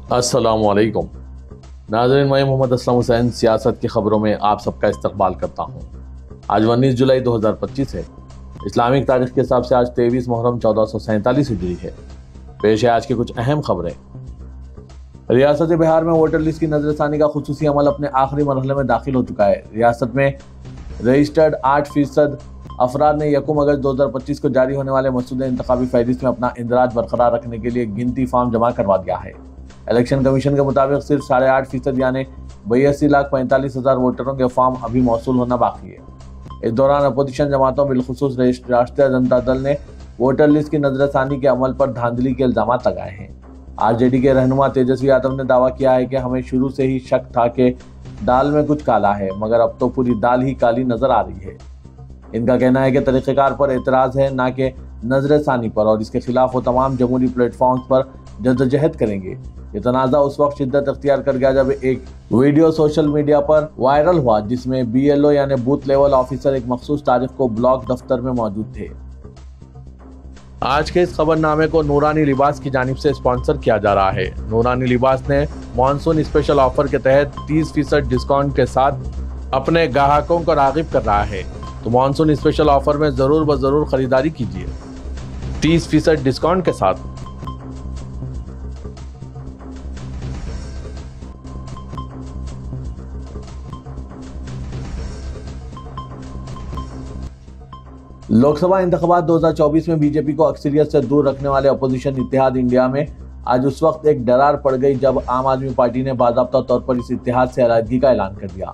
अस्सलामुअलैकुम नाज़रीन, मैं मोहम्मद असलम हुसैन सियासत की खबरों में आप सबका इस्तकबाल करता हूँ। आज 19 जुलाई 2025 है। इस्लामिक तारीख के हिसाब से आज 23 मुहर्रम 1447 हिजरी है। पेश है आज की कुछ अहम खबरें। रियासत बिहार में वोटर लिस्ट की नजरसानी का खुसूसी अमल अपने आखिरी मरहले में दाखिल हो चुका है। रियासत में रजिस्टर्ड 8% अफराद ने 1 अगस्त 2025 को जारी होने वाले मसूदे इंतखाबी फहरिस्त में अपना इंदराज बरकरार रखने के लिए गिनती फॉर्म जमा करवा दिया है। इलेक्शन कमीशन के मुताबिक सिर्फ 8.5% यानी 82,45,000 वोटरों के फॉर्म अभी मौसूल होना बाकी है। इस दौरान अपोजिशन जमातों बिलखुसूस राष्ट्रीय जनता दल ने वोटर लिस्ट की नजरसानी के अमल पर धांधली के इल्जाम लगाए हैं। आरजेडी के रहनुमा तेजस्वी यादव ने दावा किया है कि हमें शुरू से ही शक था कि दाल में कुछ काला है, मगर अब तो पूरी दाल ही काली नजर आ रही है। इनका कहना है कि तरीक़ेकार पर एतराज़ है, ना कि नजरसानी पर, और इसके खिलाफ वो तमाम जमहूरी प्लेटफॉर्म्स पर जद्दोजहद करेंगे। ये तनाज़ा उस वक्त शिद्दत अख्तियार कर गया जब एक वीडियो सोशल मीडिया पर वायरल हुआ जिसमें BLO यानी बूथ लेवल ऑफिसर एक मखसूस तारीख को ब्लॉक दफ्तर में मौजूद थे। आज के इस खबरनामे को नूरानी लिबास की जानिब से स्पॉन्सर किया जा रहा है। नूरानी लिबास ने मानसून स्पेशल ऑफर के तहत 30% डिस्काउंट के साथ अपने ग्राहकों को राग़िब कर रहा है, तो मानसून स्पेशल ऑफर में ज़रूर ब ज़रूर खरीदारी कीजिए 30% डिस्काउंट के साथ। लोकसभा इंतखाबात 2024 में बीजेपी को अक्सरियत से दूर रखने वाले अपोजिशन इत्तेहाद इंडिया में आज उस वक्त एक दरार पड़ गई जब आम आदमी पार्टी ने बाज़ाब्ता तौर पर इस इत्तेहाद से अलहदगी का ऐलान कर दिया।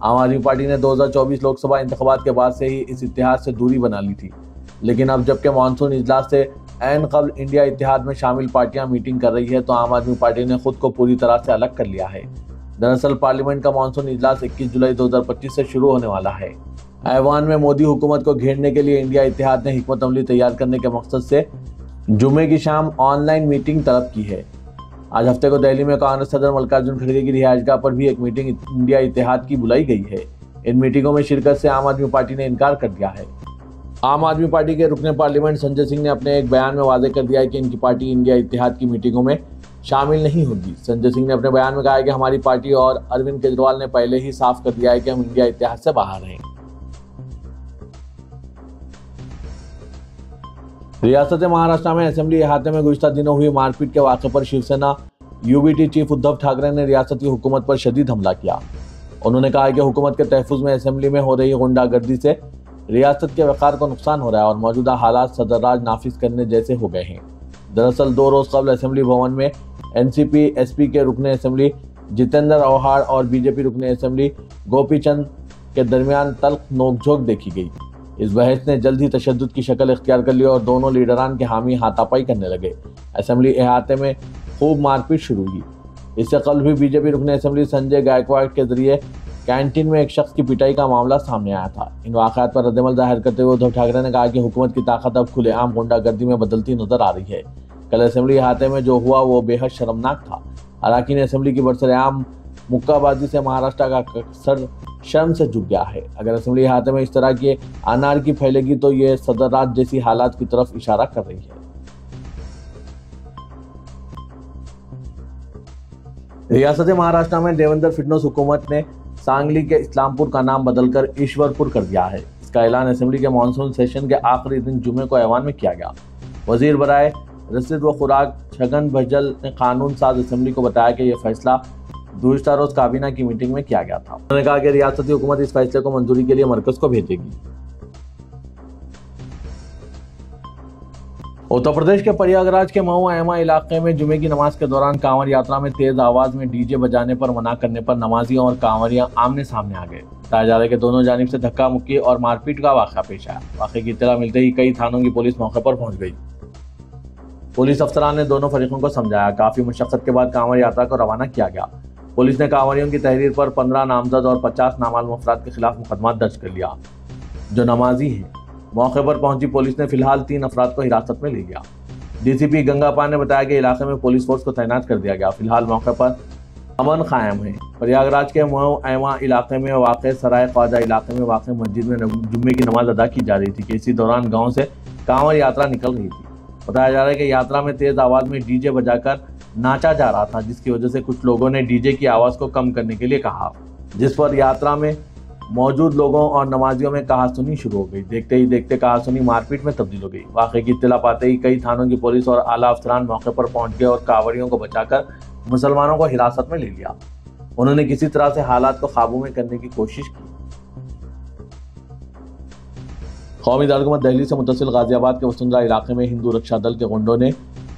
आम आदमी पार्टी ने 2024 लोकसभा इंतखाबात के बाद से ही इस इत्तेहाद से दूरी बना ली थी, लेकिन अब जबकि मानसून इजलास से ऐन कबल इंडिया इत्तेहाद में शामिल पार्टियां मीटिंग कर रही है, तो आम आदमी पार्टी ने खुद को पूरी तरह से अलग कर लिया है। दरअसल पार्लियामेंट का मानसून इजलास 21 जुलाई 2025 से शुरू होने वाला है। ऐवान में मोदी हुकूमत को घेरने के लिए इंडिया इत्तेहाद ने हिकमत अमली तैयार करने के मकसद से जुमे की शाम ऑनलाइन मीटिंग तलब की है। आज हफ्ते को दिल्ली में कांग्रेस सदर मल्लिकार्जुन खड़गे की रिहायशगाह पर भी एक मीटिंग इंडिया इत्तेहाद की बुलाई गई है। इन मीटिंगों में शिरकत से आम आदमी पार्टी ने इनकार कर दिया है। आम आदमी पार्टी के रुकने पार्लियामेंट संजय सिंह ने अपने एक बयान में वाज़ेह कर दिया है कि इनकी पार्टी इंडिया इत्तेहाद की मीटिंगों में शामिल नहीं होगी। संजय सिंह ने अपने बयान में कहा है कि हमारी पार्टी और अरविंद केजरीवाल ने पहले ही साफ कर दिया है कि हम इंडिया इत्तेहाद से बाहर हैं। रियासत महाराष्ट्र में असेंबली अहाते में गुज़िश्ता दिनों हुई मारपीट के वाक़े पर शिवसेना UBT चीफ उद्धव ठाकरे ने रियासती हुकूमत पर शदीद हमला किया। उन्होंने कहा कि हुकूमत के तहफ़्फ़ुज़ में असेंबली में हो रही गुंडागर्दी से रियासत के वक़ार को नुकसान हो रहा है और मौजूदा हालात सदर-राज नाफिज करने जैसे हो गए हैं। दरअसल 2 रोज़ कबल असेंबली भवन में NCP SP के रुकने असेंबली जितेंद्र अवहाड़ और BJP रुकने असेंबली गोपीचंद के दरमियान तल्ख नोकझोंक देखी गई। इस बहस ने जल्द ही तशद्दुद की शक्ल इख्तियार कर ली और दोनों लीडरान के हामी हाथापाई करने लगे। असेंबली अहाते में खूब मारपीट शुरू हुई। इससे कल भी BJP रुकने असेंबली संजय गायकवाड़ के जरिए कैंटीन में एक शख्स की पिटाई का मामला सामने आया था। इन वाक़यात पर रद्दमल जाहिर करते हुए उद्धव ठाकरे ने कहा कि हुकूमत की ताकत अब खुलेआम गुंडागर्दी में बदलती नजर आ रही है। कल असेंबली अहाते में जो हुआ वो बेहद शर्मनाक था। अरकान असेंबली की बरसरेआम मुक्काबाजी से महाराष्ट्र का सर शर्म से झुक गया है। अगर असेंबली अहाते में इस तरह की अनारकी फैलेगी तो ये सदर-राज जैसी हालात की तरफ इशारा कर रही है। रियासत महाराष्ट्र में देवेंद्र फडणवीस हुकूमत ने सांगली के इस्लामपुर का नाम बदलकर ईश्वरपुर कर दिया है। इसका ऐलान असेंबली के मानसून सेशन के आखिरी दिन जुमे को ऐवान में किया गया। वजीर बराए रसीद व खुराक छगन भुजबल ने कानून साज असेंबली को बताया कि यह फैसला गुज़िश्ता रोज काबीना की मीटिंग में किया गया था। उन्होंने कहा कि रियासती हुकूमत इस फैसले को मंजूरी के लिए मरकज को भेजेगी। उत्तर प्रदेश के प्रयागराज के मऊ एमा इलाके में जुमे की नमाज के दौरान कांवड़ यात्रा में तेज आवाज में DJ बजाने पर मना करने पर नमाजियों और कांवड़ियां आमने सामने आ गए। बताया जा रहा है कि दोनों जानिब से धक्का मुक्की और मारपीट का वाक़या पेश आया। वाक़े की इत्तला मिलते ही कई थानों की पुलिस मौके पर पहुंच गई। पुलिस अफसरान ने दोनों फरीकों को समझाया। काफी मशक्कत के बाद कांवड़ यात्रा को रवाना किया गया। पुलिस ने कांवड़ियों की तहरीर पर 15 नामजद और 50 नामालूम अफराद के खिलाफ मुकदमा दर्ज कर लिया जो नमाजी हैं। मौके पर पहुंची पुलिस ने फिलहाल 3 अफराद को हिरासत में ले लिया। DCP गंगापाल ने बताया कि इलाके में पुलिस फोर्स को तैनात कर दिया गया। फिलहाल मौके पर अमन कायम है। प्रयागराज के मऊ एमा इलाके में वाक़ सराय ख्वाजा इलाके में वाक़ मस्जिद में जुम्मे की नमाज अदा की जा रही थी कि इसी दौरान गाँव से कांवड़ यात्रा निकल रही थी। बताया जा रहा है कि यात्रा में तेज आवाज में DJ बजाकर नाचा जा रहा था, जिसकी वजह से कुछ लोगों ने डीजे की आवाज़ को कम करने के लिए कहा, जिस पर यात्रा में मौजूद लोगों और नमाजियों में कहासुनी शुरू हो गई। देखते ही देखते कहासुनी मारपीट में तब्दील हो गई। वाक़े की इत्तला पाते ही कई थानों की पुलिस और आला अफसरान मौके पर पहुंच गए और कांवड़ियों को बचाकर मुसलमानों को हिरासत में ले लिया। उन्होंने किसी तरह से हालात को काबू में करने की कोशिश की। कौमी दारकूमत दिल्ली से मुत्तसिल गाजियाबाद के वसुंधरा इलाके में हिंदू रक्षा दल के गुंडों ने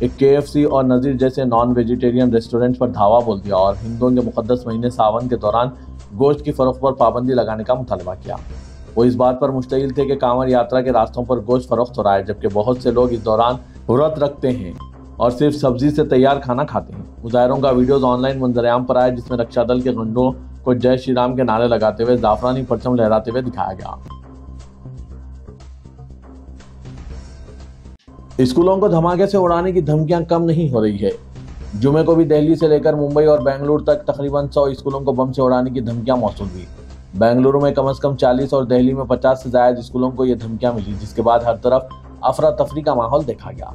एक KFC और नज़ीर जैसे नॉन वेजिटेरियन रेस्टोरेंट पर धावा बोल दिया और हिंदुओं के मुकद्दस महीने सावन के दौरान गोश्त की फरोख्त पर पाबंदी लगाने का मुतालबा किया। वो इस बात पर मुश्तइल थे कि कांवड़ यात्रा के रास्तों पर गोश्त फरोख्त हो रहा है, जबकि बहुत से लोग इस दौरान व्रत रखते हैं और सिर्फ सब्जी से तैयार खाना खाते हैं। मुजाहिरों का वीडियोज ऑनलाइन मंजरेआम पर आया, जिसमें रक्षा दल के गुंडों को जय श्री राम के नारे लगाते हुए जाफरानी परचम लहराते हुए दिखाया गया। स्कूलों को धमाके से उड़ाने की धमकियां कम नहीं हो रही है। जुमे को भी दिल्ली से लेकर मुंबई और बेंगलुरु तक तकरीबन 100 स्कूलों को बम से उड़ाने की धमकियां मौसूल हुई। बेंगलुरु में कम से कम 40 और दिल्ली में 50 से ज्यादा स्कूलों को ये धमकियां मिली, जिसके बाद हर तरफ अफरा तफरी का माहौल देखा गया।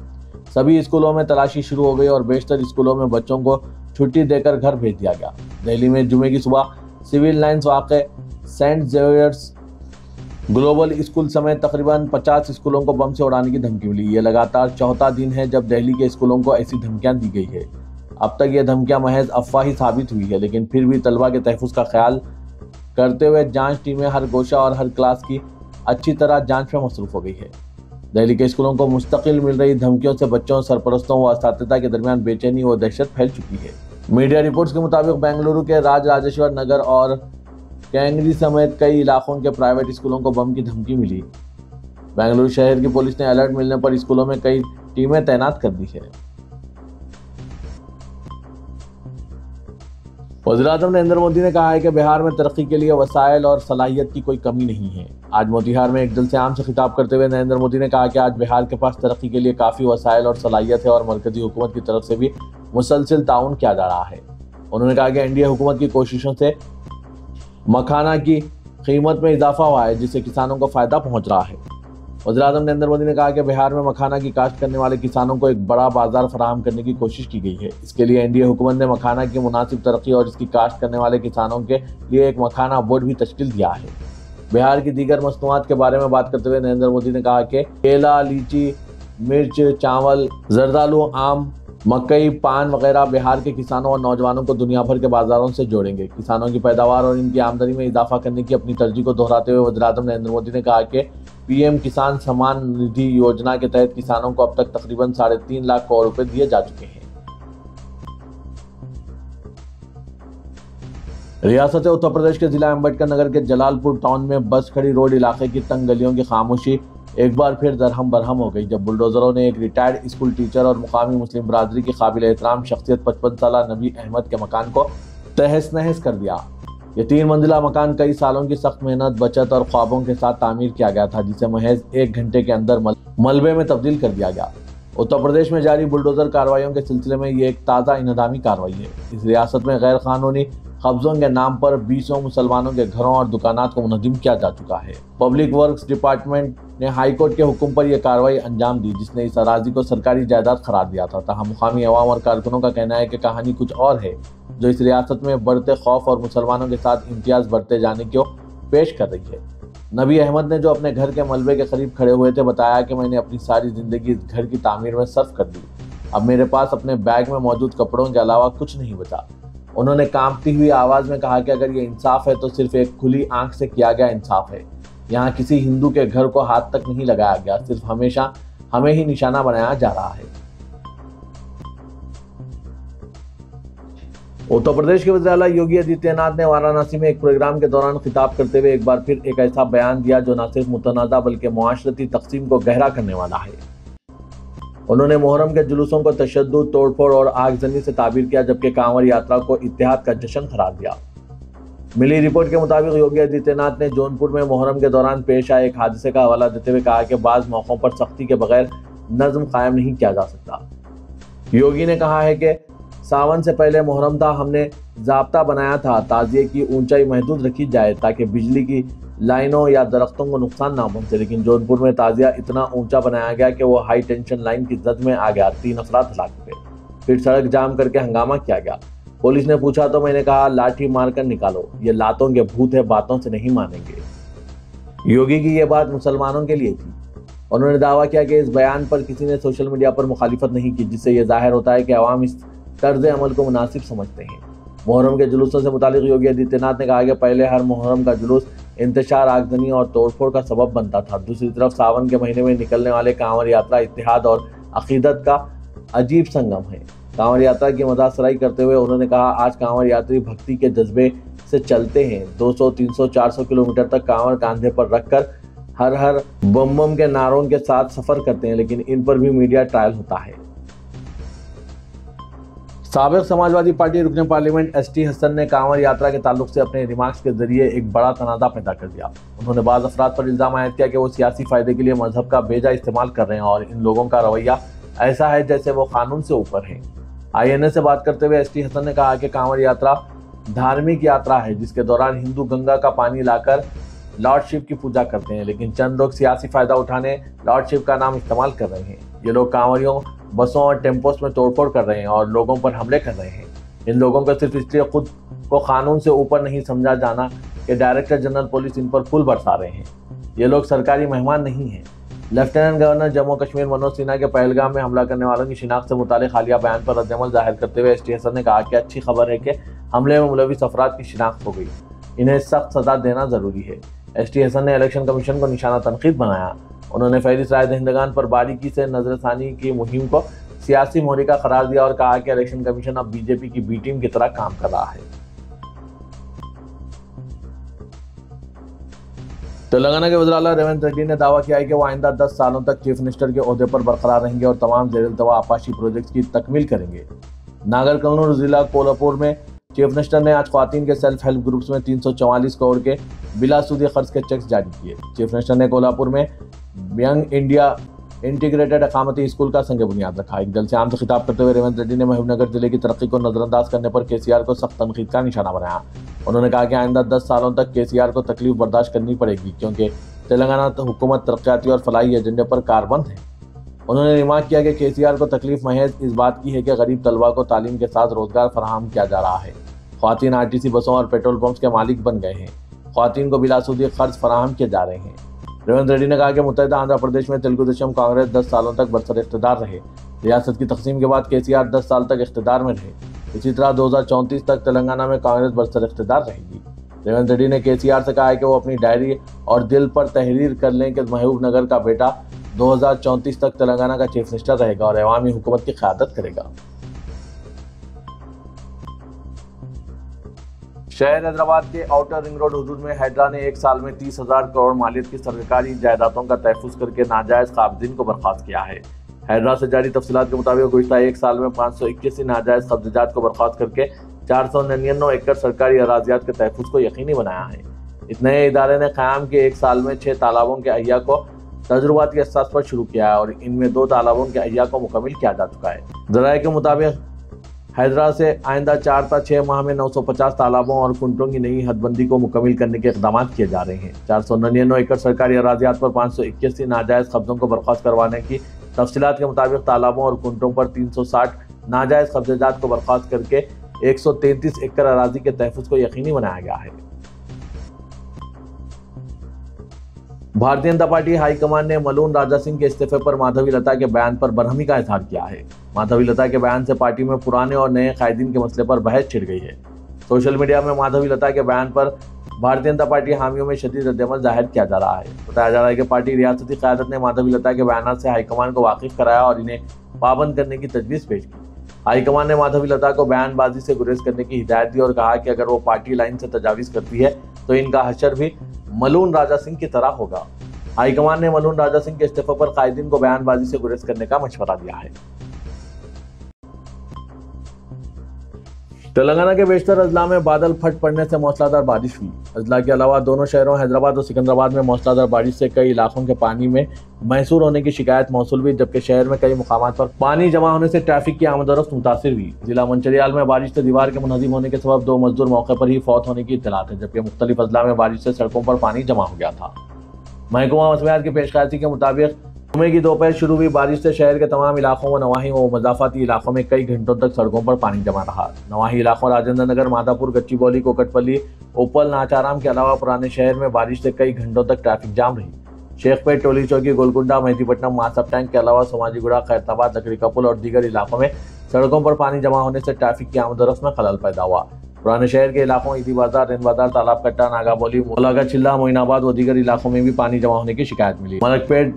सभी स्कूलों में तलाशी शुरू हो गई और बेशतर स्कूलों में बच्चों को छुट्टी देकर घर भेज दिया गया। दिल्ली में जुमे की सुबह सिविल लाइन्स वाक़े सेंट जेवियर्स ग्लोबल स्कूल समेत तकरीबन 50 स्कूलों को बम से उड़ाने की धमकी मिली। ये लगातार चौथा दिन है जब दिल्ली के स्कूलों को ऐसी धमकियां दी गई है। अब तक ये धमकियां महज अफवाह ही साबित हुई है, लेकिन फिर भी तलबा के तहफ़्फ़ुज़ का ख्याल करते हुए जांच टीमें हर गोशा और हर क्लास की अच्छी तरह जांच में मसरूफ़ हो गई है। दिल्ली के स्कूलों को मुस्तकिल मिल रही धमकियों से बच्चों, सरपरस्तों व असातिज़ा के दरमियान बेचैनी व दहशत फैल चुकी है। मीडिया रिपोर्ट्स के मुताबिक बेंगलुरु के राजराजेश्वर नगर और कैंगरी समेत कई इलाकों के प्राइवेट स्कूलों को बम की धमकी मिली। बेंगलुरु शहर की पुलिस ने अलर्ट मिलने पर स्कूलों में कई टीमें तैनात कर दी है। वज़ीर-ए-आज़म नरेंद्र मोदी ने कहा है कि बिहार में तरक्की के लिए वसाइल और सलाहियत की कोई कमी नहीं है। आज मोतिहार में एक जलसे आम से खिताब करते हुए नरेंद्र मोदी ने कहा कि आज बिहार के पास तरक्की के लिए काफ़ी वसाइल और सलाहियत है और मरकजी हुकूमत की तरफ से भी मुसलसिल ताउन किया जा रहा है। उन्होंने कहा कि एनडीए हुकूमत की कोशिशों से मखाना की कीमत में इजाफा हुआ है, जिससे किसानों को फ़ायदा पहुंच रहा है। वज़ीर-ए-आज़म नरेंद्र मोदी ने कहा कि बिहार में मखाना की काश्त करने वाले किसानों को एक बड़ा बाजार फराहम करने की कोशिश की गई है। इसके लिए एनडीए हुकूमत ने मखाना की मुनासिब तरक्की और इसकी काश्त करने वाले किसानों के लिए एक मखाना बोर्ड भी तश्कील दिया है। बिहार की दीगर मसनूआत के बारे में बात करते हुए नरेंद्र मोदी ने कहा कि केला, लीची, मिर्च, चावल, जरदालू, आम, मकई, पान वगैरह बिहार के किसानों और नौजवानों को दुनिया भर के बाजारों से जोड़ेंगे। किसानों की पैदावार और इनकी आमदनी में इजाफा करने की अपनी तरजीह को दोहराते हुए वज़ीर-ए-आज़म नरेंद्र मोदी ने कहा कि पीएम किसान सम्मान निधि योजना के तहत किसानों को अब तक तकरीबन 3.5 लाख करोड़ रुपए दिए जा चुके हैं। रियासत उत्तर प्रदेश के जिला अम्बेडकर नगर के जलालपुर टाउन में बस खड़ी रोड इलाके की तंग गलियों की खामोशी एक बार फिर दरहम बरहम हो गई, जब बुलडोजरों ने एक रिटायर्ड स्कूल टीचर और मुकामी मुस्लिम बरादरी की काबिल एहतराम शख्सियत 55 साला नबी अहमद के मकान को तहस नहस कर दिया। ये 3 मंजिला मकान कई सालों की सख्त मेहनत, बचत और ख्वाबों के साथ तामीर किया गया था, जिसे महज 1 घंटे के अंदर मलबे में तब्दील कर दिया गया। उत्तर प्रदेश में जारी बुलडोजर कार्रवाइयों के सिलसिले में ये एक ताज़ा इंहदामी कार्रवाई है। इस रियासत में गैर कानूनी कब्जों के नाम पर 20 मुसलमानों के घरों और दुकानात को मुनज़्ज़म किया जा चुका है। पब्लिक वर्क्स डिपार्टमेंट ने हाईकोर्ट के हुक्म पर यह कार्रवाई अंजाम दी, जिसने इस अराजी को सरकारी जायदाद करार दिया था। तहाँ मुकामी अवाम और कारकुनों का कहना है कि कहानी कुछ और है, जो इस रियासत में बढ़ते खौफ और मुसलमानों के साथ इम्तियाज बढ़ते जाने को पेश कर रही है। नबी अहमद ने, जो अपने घर के मलबे के करीब खड़े हुए थे, बताया कि मैंने अपनी सारी ज़िंदगी इस घर की तामीर में सर्फ कर दी। अब मेरे पास अपने बैग में मौजूद कपड़ों के अलावा कुछ नहीं बचा। उन्होंने कांपती हुई आवाज़ में कहा कि अगर ये इंसाफ है तो सिर्फ एक खुली आंख से किया गया इंसाफ है। यहाँ किसी हिंदू के घर को हाथ तक नहीं लगाया गया, सिर्फ हमेशा हमें ही निशाना बनाया जा रहा है। उत्तर प्रदेश के वज़ीर आला योगी आदित्यनाथ ने वाराणसी में एक प्रोग्राम के दौरान खिताब करते हुए एक बार फिर एक ऐसा बयान दिया जो न सिर्फ मुतनाज़ा बल्कि मुआशरती तक़सीम को गहरा करने वाला है। उन्होंने मुहर्रम के जुलूसों को तशद्दुद, तोड़फोड़ और आगजनी से ताबीर किया, जबकि कांवड़ यात्रा को इत्तेहाद का जश्न करार दिया। मिली रिपोर्ट के मुताबिक योगी आदित्यनाथ ने जौनपुर में मुहर्रम के दौरान पेश आए एक हादसे का हवाला देते हुए कहा कि बाज़ मौक़ों पर सख्ती के बगैर नज़्म कायम नहीं किया जा सकता। योगी ने कहा है कि सावन से पहले मुहर्रम था, हमने ज़ाब्ता बनाया था ताज़िए की ऊंचाई महदूद रखी जाए ताकि बिजली की लाइनों या दरख्तों को नुकसान ना पहुंचे, लेकिन जौनपुर में ताज़िया इतना ऊंचा बनाया गया कि वो हाई टेंशन लाइन की जद में आ गया। 3 अफराद हलाक हुए। फिर सड़क जाम करके हंगामा किया गया। पुलिस ने पूछा तो मैंने कहा लाठी मारकर निकालो, ये लातों के भूत है, बातों से नहीं मानेंगे। योगी की ये बात मुसलमानों के लिए थी। उन्होंने दावा किया कि इस बयान पर किसी ने सोशल मीडिया पर मुखालिफत नहीं की, जिससे यह जाहिर होता है कि अवाम इस तर्ज अमल को मुनासिब समझते हैं। मुहर्रम के जुलूसों से मुतालिक योगी आदित्यनाथ ने कहा कि पहले हर मुहर्रम का जुलूस इंतशार, आगजनी और तोड़फोड़ का सबब बनता था। दूसरी तरफ सावन के महीने में निकलने वाले कांवड़ यात्रा इत्तेहाद और अकीदत का अजीब संगम है। कांवड़ यात्रा की मजाक करते हुए उन्होंने कहा, आज कांवड़ यात्री भक्ति के जज्बे से चलते हैं। 200, 300, 400 किलोमीटर तक कांवड़ कांधे पर रखकर हर हर बम बम के नारों के साथ सफर करते हैं, लेकिन इन पर भी मीडिया ट्रायल होता है। साबिक समाजवादी पार्टी रुकने पार्लियामेंट एसटी हसन ने कांवड़ यात्रा के ताल्लुक से अपने रिमार्क्स के जरिए एक बड़ा तनाज़ा पैदा कर दिया। उन्होंने बाज़ अफराद पर इल्ज़ाम आयद किया कि वो सियासी फायदे के लिए मजहब का बेजा इस्तेमाल कर रहे हैं और इन लोगों का रवैया ऐसा है जैसे वो कानून से ऊपर है। INA से बात करते हुए एसटी हसन ने कहा कि कांवड़ यात्रा धार्मिक यात्रा है, जिसके दौरान हिंदू गंगा का पानी लाकर लॉर्ड शिव की पूजा करते हैं, लेकिन चंद लोग सियासी फायदा उठाने लॉर्ड शिव का नाम इस्तेमाल कर रहे हैं। ये लोग कांवड़ियों, बसों और टेम्पोस में तोड़फोड़ कर रहे हैं और लोगों पर हमले कर रहे हैं। इन लोगों को सिर्फ इसलिए खुद को कानून से ऊपर नहीं समझा जाना कि डायरेक्टर जनरल पुलिस इन पर फूल बरसा रहे हैं। ये लोग सरकारी मेहमान नहीं हैं। लेफ्टिनेंट गवर्नर जम्मू कश्मीर मनोज सिन्हा के पहलगाम में हमला करने वालों की शिनाख्त से मुतालिक हालिया बयान पर रद्दअमल जाहिर करते हुए एसटी हसन ने कहा कि अच्छी खबर है कि हमले में मुलविस अफराद की शिनाख्त हो गई, इन्हें सख्त सजा देना जरूरी है। एसटी हसन ने इलेक्शन कमीशन को निशाना तनकीद बनाया। उन्होंने फहरिस्त राय दहिंदगान पर बारीकी से नजरसानी की मुहिम को सियासी मोहरिका करार दिया और कहा कि इलेक्शन कमीशन अब बीजेपी की बी टीम की तरह काम कर रहा है। तेलंगाना के वज़ीर आला रेवंत रेड्डी ने दावा किया है कि वो आइंदा 10 सालों तक चीफ मिनिस्टर के ओहदे पर बरकरार रहेंगे और तमाम ज़ेर-ए-इल्तवा आपाशी प्रोजेक्ट्स की तकमील करेंगे। नागर कर्नूल जिला कोल्हापुर में चीफ मिनिस्टर ने आज ख्वातीन के सेल्फ हेल्प ग्रुप्स में 344 करोड़ के बिला सूदी खर्च के चेक्स जारी किए। चीफ मिनिस्टर ने कोल्हापुर में यंग इंडिया इंटीग्रेटेड अकामती स्कूल का संग बुनियाद रखा। एक जलसे आम से खिताब करते हुए रेवंत रेड्डी ने महबूबनगर जिले की तरक्की को नजरअंदाज करने पर केसीआर को सख्त तनकीद का निशाना बनाया। उन्होंने कहा कि आइंदा 10 सालों तक केसीआर को तकलीफ बर्दाश्त करनी पड़ेगी, क्योंकि तेलंगाना हुकूमत तरक्याती और फलाही एजेंडे पर कारबंद है। उन्होंने रिमार्क किया कि केसीआर को तकलीफ महज इस बात की है कि गरीब तलबा को तालीम के साथ रोजगार फराहम किया जा रहा है। ख्वातीन आरटीसी बसों और पेट्रोल पंप्स के मालिक बन गए हैं। ख्वातीन को बिलासूदी खर्च फराहम किए जा रहे हैं। रेवंत रेड्डी ने कहा कि मुत्तहिदा आंध्र प्रदेश में तेलुगु देशम कांग्रेस 10 सालों तक बरसर इख्तिदार रहे। रियासत की तकसीम के बाद केसीआर 10 साल तक इख्तिदार में रहे। इसी तरह 2034 तक तेलंगाना में कांग्रेस बरसर इख्तिदार रहेगी। रेवंत रेड्डी ने केसीआर से कहा है कि वो अपनी डायरी और दिल पर तहरीर कर लें कि महबूबनगर का बेटा 2034 तक तेलंगाना का चीफ मिनिस्टर रहेगा और अवामी हुकूमत की क़यादत करेगा। शहर हैदराबाद के आउटर रिंग रोड हुदूद में हैदरा ने एक साल में 30,000 करोड़ मालियत की सरकारी जायदादों का तहफ़्फ़ुज़ करके नाजायज़ काबिज़ीन को बर्खास्त किया है। हैदरा से जारी तफसीलात के मुताबिक गुज़िश्ता एक साल में 581 नाजायज़ कब्ज़ात को बर्खास्त करके 499 एकड़ सरकारी अराज़ियात के तहफ़्फ़ुज़ को यकीनी बनाया है। इस नए इदारे ने क़याम के एक साल में 6 तालाबों के अहिया को तजुर्बाती असास पर शुरू किया है और इनमें 2 तालाबों के अहिया को मुकम्मल किया जा चुका है। ज़राए के मुताबिक हैदरा से आइंदा 4 या 6 माह में 950 तालाबों और कुंटों की नई हदबंदी को मुकम्मल करने के इक़दाम किए जा रहे हैं। 499 एकड़ सरकारी अराज़ियात पर 581 नाजायज़ कब्ज़ों को बर्खास्त करवाने की तफसीलात के मुताबिक तालाबों और कुंटों पर 360 नाजायज़ कब्ज़ात को बर्खास्त करके 133 एकड़ अराज़ी के तहफ़्फ़ुज़ को यकीनी बनाया गया है। भारतीय जनता पार्टी हाईकमान ने मलून राजा सिंह के इस्तीफे पर माधवी लता के बयान पर बरहमी का इजहार किया है। माधवी लता के बयान से पार्टी में पुराने और नए कायदीन के मसले पर बहस छिड़ गई है। सोशल मीडिया में माधवी लता के बयान पर भारतीय जनता पार्टी हामियों में शदीद रद्दअमल जाहिर किया जा रहा है। बताया जा रहा है कि पार्टी रियासती क़यादत ने माधवी लता के बयान से हाईकमान को वाकिफ कराया और इन्हें पाबंद करने की तजवीज़ पेश की। हाईकमान ने माधवी लता को बयानबाजी से गुरेज करने की हिदायत दी और कहा कि अगर वो पार्टी लाइन से तजावीज़ करती है तो इनका हशर भी मलून राजा सिंह की तरह होगा। हाईकमान ने मलून राजा सिंह के इस्तीफे पर कायदीन को बयानबाजी से गुरेज करने का मशवरा दिया है। तेलंगाना के बेशतर अजला में बादल फट पड़ने से मौसलाधार बारिश हुई। अजला के अलावा दोनों शहरों हैदराबाद और सिकंदराबाद में मौसलाधार बारिश से कई इलाकों के पानी में महसूर होने की शिकायत मौसूल हुई, जबकि शहर में कई मुकामात पर पानी जमा होने से ट्रैफिक की आमदोरफ्त मुतासिर हुई। जिला मंचिरियाल में बारिश से दीवार के मुनहदिम होने के सबब 2 मजदूर मौके पर ही फौत होने की इत्तलात है, जबकि मुख्तलिफ अजला में बारिश से सड़कों पर पानी जमा हो गया था। महकमा मौसमियात की पेशकशी के मुताबिक जुमे की दोपहर शुरू हुई बारिश से शहर के तमाम इलाकों व नवाही व मजाफाती इलाकों में कई घंटों तक सड़कों पर पानी जमा रहा। नवाही इलाकों राजेंद्र नगर, माधापुर, गच्चीबौली, कोकटपल्ली, उपल, नाचाराम के अलावा पुराने शहर में बारिश से कई घंटों तक ट्रैफिक जाम रही। शेखपेट, टोली चौकी, गोलकुंडा, मेहदीपट्टनम, मासब टैंक के अलावा सोमाजीगुड़ा, खैरताबाद, लकड़ी का पुल और दीगर इलाकों में सड़कों पर पानी जमा होने से ट्रैफिक की आमदोरफ्त में खलल पैदा हुआ। पुराने शहर के इलाकों ईदी बाजार, रेन बाजार, तालाब कट्टा, नागाबोली, मोलागा चिल्ला, मोइनाबाद व दीगर इलाकों में भी पानी जमा होने की शिकायत मिली। मलकपेट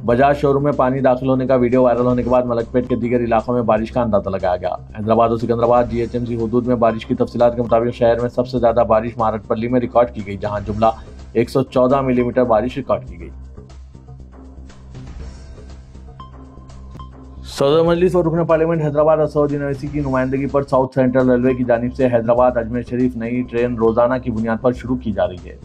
बजाज शोरूम में पानी दाखिल होने का वीडियो वायरल होने के बाद मलकपेट के दीगर इलाकों में बारिश का अंदाजा लगाया गया। हैदराबाद और सिकंदराबाद जीएचएमसी हुदूद में बारिश की तफसीलात के मुताबिक शहर में सबसे ज्यादा बारिश मारटपल्ली में रिकॉर्ड की गई, जहां जुमला 114 मिलीमीटर बारिश रिकॉर्ड की गई। सदर मजलिस और रुकन पार्लियामेंट हैदराबाद असउद्दीन ओवैसी की नुमाइंदगी पर साउथ सेंट्रल रेलवे की जानिब से हैदराबाद अजमेर शरीफ नई ट्रेन रोजाना की बुनियाद पर शुरू की जा रही है।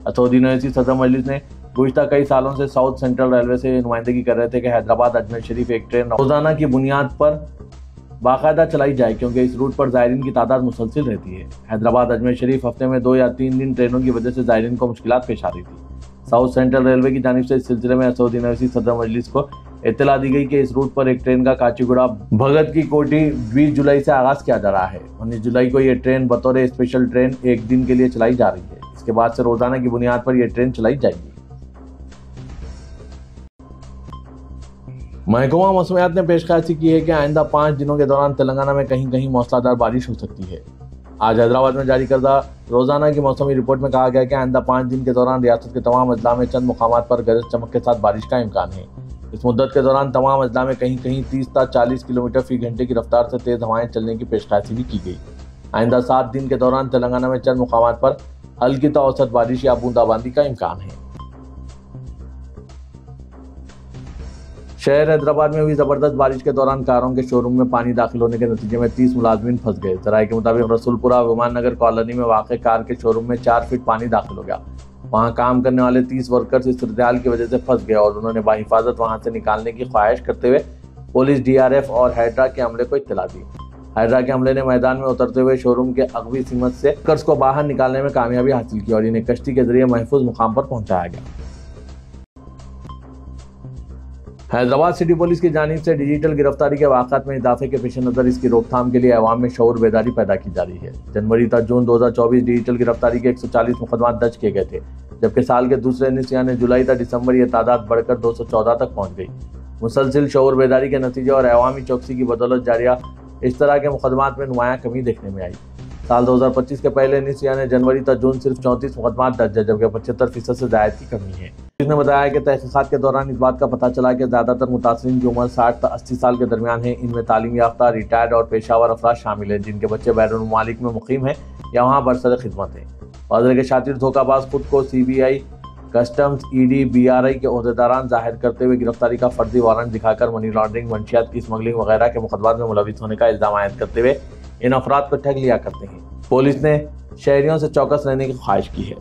असउद्दीन ओवैसी सदर मजलिस ने गुज़िश्ता कई सालों से साउथ सेंट्रल रेलवे से नुमाइंदगी कर रहे थे कि हैदराबाद अजमेर शरीफ एक ट्रेन रोजाना की बुनियाद पर बाकायदा चलाई जाए, क्योंकि इस रूट पर ज़ायरीन की तादाद मुसलसिल रहती है। हैदराबाद अजमेर शरीफ हफ्ते में 2 या 3 दिन ट्रेनों की वजह से ज़ायरीन को मुश्किलात पेश आ रही थी। साउथ सेंट्रल रेलवे की जानिब से इस सिलसिले में असउद्दीन ओवैसी सदर मजलिस को इत्तला दी गई कि इस रूट पर एक ट्रेन का काचीगुड़ा भगत की कोठी 20 जुलाई से आगाज किया जा रहा है। 19 जुलाई को यह ट्रेन बतौर स्पेशल ट्रेन एक दिन के लिए चलाई जा रही है। इसके बाद से रोजाना की बुनियाद पर यह ट्रेन चलाई जाएगी। महकमा मौसमियात ने पेशकशी की है कि आइंदा 5 दिनों के दौरान तेलंगाना में कहीं कहीं मौसलाधार बारिश हो सकती है। आज हैदराबाद में जारी करदा रोजाना की मौसमी रिपोर्ट में कहा गया कि आइंदा 5 दिन के दौरान रियासत के तमाम अजला में चंद मुकामात पर गरज चमक के साथ बारिश का इम्कान है। इस मुद्दत के दौरान तमाम अजला में कहीं कहीं 30 से 40 किलोमीटर फी घंटे की रफ्तार से तेज हवाएं चलने की पेशकशी भी की गई। आइंदा 7 दिन के दौरान तेलंगाना में चंद मुकामात पर हल्की तो औसत बारिश या बूंदाबांदी का इम्कान है। शहर हैदराबाद में हुई जबरदस्त बारिश के दौरान कारों के शोरूम में पानी दाखिल होने के नतीजे में 30 मुलाजमीन फंस गए। जराये के मुताबिक रसूलपुरा विमान नगर कॉलोनी में वाक़ कार के शोरूम में 4 फीट पानी दाखिल हो गया। वहां काम करने वाले 30 वर्कर्स इस सूरत की वजह से फंस गए और उन्होंने बाहिफाजत वहां से निकालने की ख्वाहिश करते हुए पुलिस, डीआरएफ और हाइड्रा के अमले को इत्तला दी। हाइड्रा के अमले ने मैदान में उतरते हुए शोरूम के अगवी सीमत से वर्कर्स को बाहर निकालने में कामयाबी हासिल की और इन्हें कश्ती के जरिए महफूज मुकाम पर पहुंचाया गया। हैदराबाद सिटी पुलिस की जानिब से डिजिटल गिरफ्तारी के वाक़ात में इजाफे के पेश नज़र इसकी रोकथाम के लिए अवाम में शऊर बेदारी पैदा की जा रही है। जनवरी तक जून 2024 डिजिटल गिरफ्तारी के 140 मुकदमात दर्ज किए गए थे, जबकि साल के दूसरे निस यानी जुलाई तक दिसंबर ये तादाद बढ़कर 214 तक पहुँच गई। मुसलसिल शऊर बेदारी के नतीजे और अवामी चौकसी की बदौलत जारिया इस तरह के मुकदमात में नुमायां कमी देखने में आई। साल 2025 के पहले निस यानी जनवरी तक जून सिर्फ 34 मुकदमात दर्ज है, जबकि 75% से ज़ायद की कमी है। ने बताया कि तहकीकात के दौरान इस बात का पता चला कि ज़्यादातर मुतासरीन की उम्र 60 से 80 साल के दरमियान है। इनमें तालीम याफ्ता, रिटायर्ड और पेशावर अफराद शामिल हैं, जिनके बच्चे बैरून ममालिक में मुकीम हैं या वहाँ बरसर खिदमत हैं। वाज़ेह के शातिर धोखाबाज खुद को CBI, कस्टम्स, ED, BRI के ओहदेदारान जाहिर करते हुए गिरफ्तारी का फर्जी वारंट दिखाकर मनी लॉन्ड्रिंग, मंशियात की स्मगलिंग वगैरह के मुकदमात में मुलविस होने का इल्ज़ाम आयद करते हुए इन अफराद को ठग लिया करते हैं। पुलिस ने शहरियों से चौकस रहने की ख्वाहिश की है।